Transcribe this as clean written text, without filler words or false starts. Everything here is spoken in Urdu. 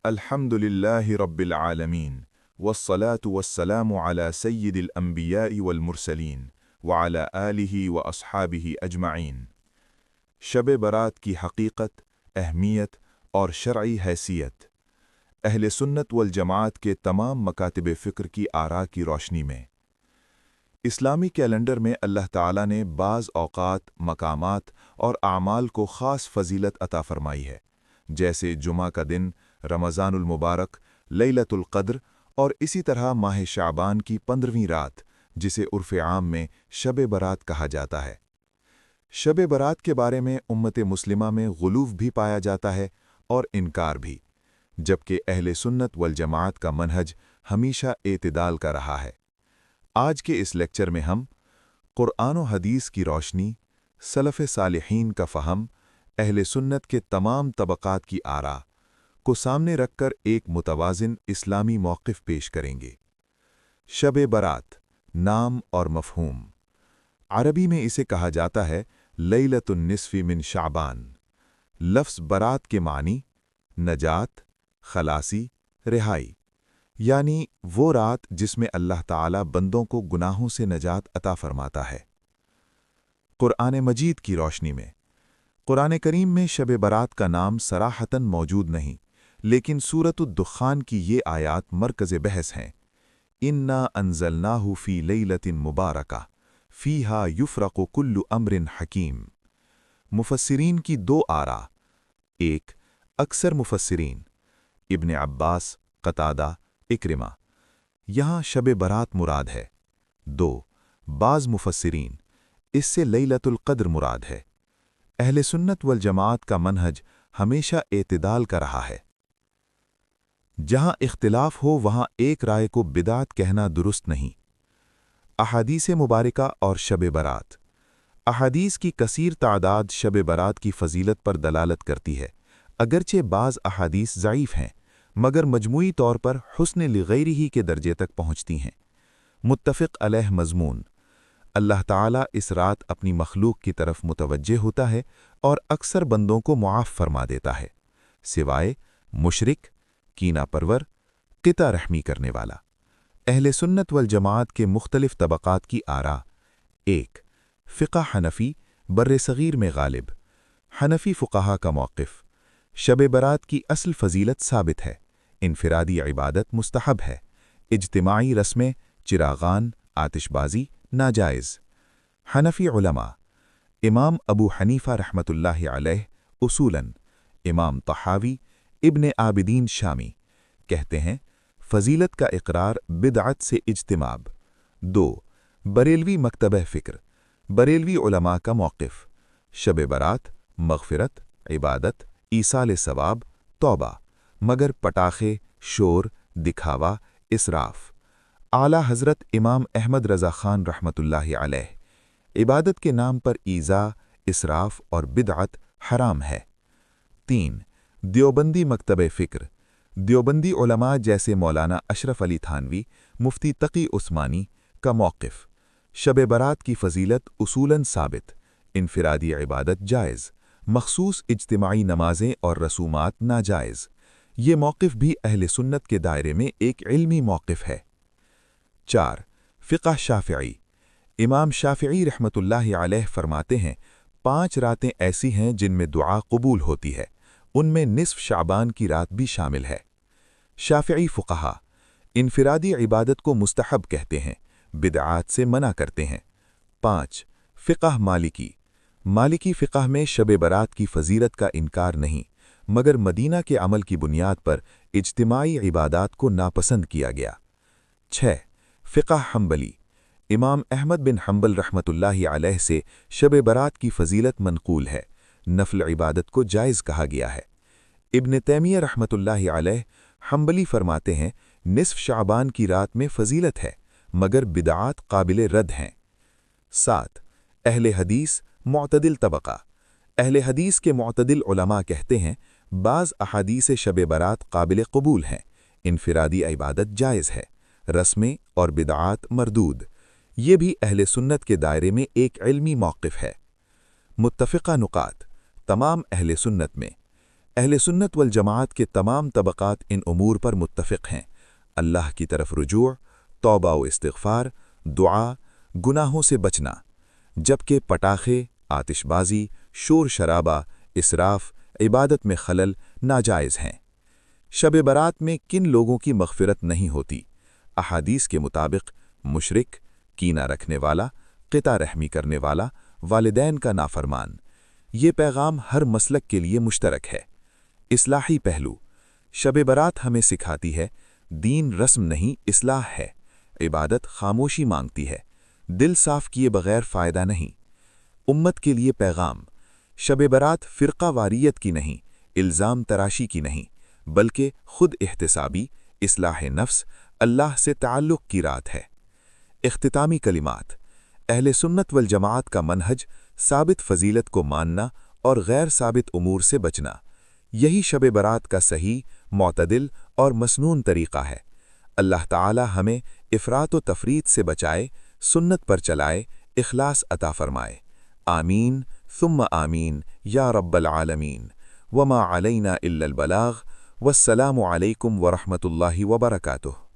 الحمدللہ رب العالمین والصلاة والسلام على سید الانبیاء والمرسلین وعلى آلہ واصحابہ اجمعین۔ شب برات کی حقیقت، اہمیت اور شرعی حیثیت۔ اہل سنت والجماعت کے تمام مکاتب فکر کی آراء کی روشنی میں اسلامی کیلنڈر میں اللہ تعالیٰ نے بعض اوقات، مقامات اور اعمال کو خاص فضیلت عطا فرمائی ہے، جیسے جمعہ کا دن، رمضان المبارک، لیلۃ القدر اور اسی طرح ماہ شعبان کی 15ویں رات، جسے عرف عام میں شب برات کہا جاتا ہے۔ شب برات کے بارے میں امت مسلمہ میں غلوف بھی پایا جاتا ہے اور انکار بھی، جبکہ اہل سنت والجماعت کا منہج ہمیشہ اعتدال کا رہا ہے۔ آج کے اس لیکچر میں ہم قرآن و حدیث کی روشنی، سلف صالحین کا فہم، اہل سنت کے تمام طبقات کی آراء کو سامنے رکھ کر ایک متوازن اسلامی موقف پیش کریں گے۔ شب برات، نام اور مفہوم۔ عربی میں اسے کہا جاتا ہے لیلۃ النصف من شعبان۔ لفظ برات کے معنی نجات، خلاصی، رہائی، یعنی وہ رات جس میں اللہ تعالیٰ بندوں کو گناہوں سے نجات عطا فرماتا ہے۔ قرآن مجید کی روشنی میں قرآن کریم میں شب برات کا نام صراحتاً موجود نہیں، لیکن سورۃ الدخان کی یہ آیات مرکز بحث ہیں۔ اِنَّا أَنزَلْنَاهُ فِي لَيْلَةٍ مُبَارَكَةٍ فِيهَا يُفْرَقُ كُلُّ أَمْرٍ حَكِيمٍ۔ مفسرین کی دو آراء۔ ایک، اکثر مفسرین ابن عباس، قتادہ، اکرمہ، یہاں شب برات مراد ہے۔ دو، بعض مفسرین، اس سے لیلۃ القدر مراد ہے۔ اہل سنت والجماعت کا منہج ہمیشہ اعتدال کا رہا ہے۔ جہاں اختلاف ہو وہاں ایک رائے کو بدعت کہنا درست نہیں۔ احادیث مبارکہ اور شب برات۔ احادیث کی کثیر تعداد شب برات کی فضیلت پر دلالت کرتی ہے، اگرچہ بعض احادیث ضعیف ہیں، مگر مجموعی طور پر حسن لغیرہ کے درجے تک پہنچتی ہیں۔ متفق علیہ مضمون: اللہ تعالیٰ اس رات اپنی مخلوق کی طرف متوجہ ہوتا ہے اور اکثر بندوں کو معاف فرما دیتا ہے، سوائے مشرک، کینہ پرور، قطع رحمی کرنے والا۔ اہل سنت والجماعت کے مختلف طبقات کی آراء۔ ایک، فقہ حنفی بر صغیر میں غالب۔ حنفی فقہا کا موقف: شب برات کی اصل فضیلت ثابت ہے، انفرادی عبادت مستحب ہے، اجتماعی رسمیں، چراغان، آتش بازی ناجائز۔ حنفی علماء: امام ابو حنیفہ رحمۃ اللہ علیہ اصولاً، امام طحاوی، ابن عابدین شامی کہتے ہیں فضیلت کا اقرار، بدعت سے اجتناب۔ دو، بریلوی مکتبہ فکر، بریلوی علماء کا موقف: شب برات مغفرت، عبادت، ایصال ثواب، توبہ، مگر پٹاخے، شور، دکھاوا، اسراف۔ اعلیٰ حضرت امام احمد رضا خان رحمۃ اللہ علیہ: عبادت کے نام پر ایذاء، اسراف اور بدعت حرام ہے۔ تین، دیوبندی مکتبہ فکر، دیوبندی علماء جیسے مولانا اشرف علی تھانوی، مفتی تقی عثمانی کا موقف: شب برات کی فضیلت اصولاً ثابت، انفرادی عبادت جائز، مخصوص اجتماعی نمازیں اور رسومات ناجائز۔ یہ موقف بھی اہل سنت کے دائرے میں ایک علمی موقف ہے۔ چار، فقہ شافعی، امام شافعی رحمۃ اللہ علیہ فرماتے ہیں 5 راتیں ایسی ہیں جن میں دعا قبول ہوتی ہے، ان میں نصف شعبان کی رات بھی شامل ہے۔ شافعی فقہا انفرادی عبادت کو مستحب کہتے ہیں، بدعات سے منع کرتے ہیں۔ 5، فقہ مالکی، مالکی فقہ میں شب برات کی فضیلت کا انکار نہیں، مگر مدینہ کے عمل کی بنیاد پر اجتماعی عبادات کو ناپسند کیا گیا۔ 6، فقہ حنبلی، امام احمد بن حنبل رحمۃ اللہ علیہ سے شب برات کی فضیلت منقول ہے، نفل عبادت کو جائز کہا گیا ہے۔ ابن تیمیہ رحمۃ اللہ علیہ حنبلی فرماتے ہیں نصف شعبان کی رات میں فضیلت ہے، مگر بدعات قابل رد ہیں۔ 7، اہل حدیث معتدل طبقہ، اہل حدیث کے معتدل علماء کہتے ہیں بعض احادیث شب برات قابل قبول ہیں، انفرادی عبادت جائز ہے، رسمیں اور بدعات مردود۔ یہ بھی اہل سنت کے دائرے میں ایک علمی موقف ہے۔ متفقہ نکات تمام اہل سنت میں اہل سنت والجماعت کے تمام طبقات ان امور پر متفق ہیں: اللہ کی طرف رجوع، توبہ و استغفار، دعا، گناہوں سے بچنا، جبکہ پٹاخے، آتش بازی، شور شرابہ، اسراف، عبادت میں خلل ناجائز ہیں۔ شب برات میں کن لوگوں کی مغفرت نہیں ہوتی؟ احادیث کے مطابق مشرک، کینہ رکھنے والا، قطع رحمی کرنے والا، والدین کا نافرمان۔ یہ پیغام ہر مسلک کے لیے مشترک ہے۔ اصلاحی پہلو: شب برات ہمیں سکھاتی ہے دین رسم نہیں، اصلاح ہے۔ عبادت خاموشی مانگتی ہے، دل صاف کیے بغیر فائدہ نہیں۔ امت کے لیے پیغام: شب برات فرقہ واریت کی نہیں، الزام تراشی کی نہیں، بلکہ خود احتسابی، اصلاح نفس، اللہ سے تعلق کی رات ہے۔ اختتامی کلمات: اہل سنت والجماعت کا منہج ثابت فضیلت کو ماننا اور غیر ثابت امور سے بچنا۔ یہی شب برات کا صحیح، معتدل اور مسنون طریقہ ہے۔ اللہ تعالی ہمیں افراط و تفریط سے بچائے، سنت پر چلائے، اخلاص عطا فرمائے۔ آمین ثم آمین یا رب العالمین۔ وما علینا الا البلاغ۔ والسلام علیکم ورحمۃ اللہ وبرکاتہ۔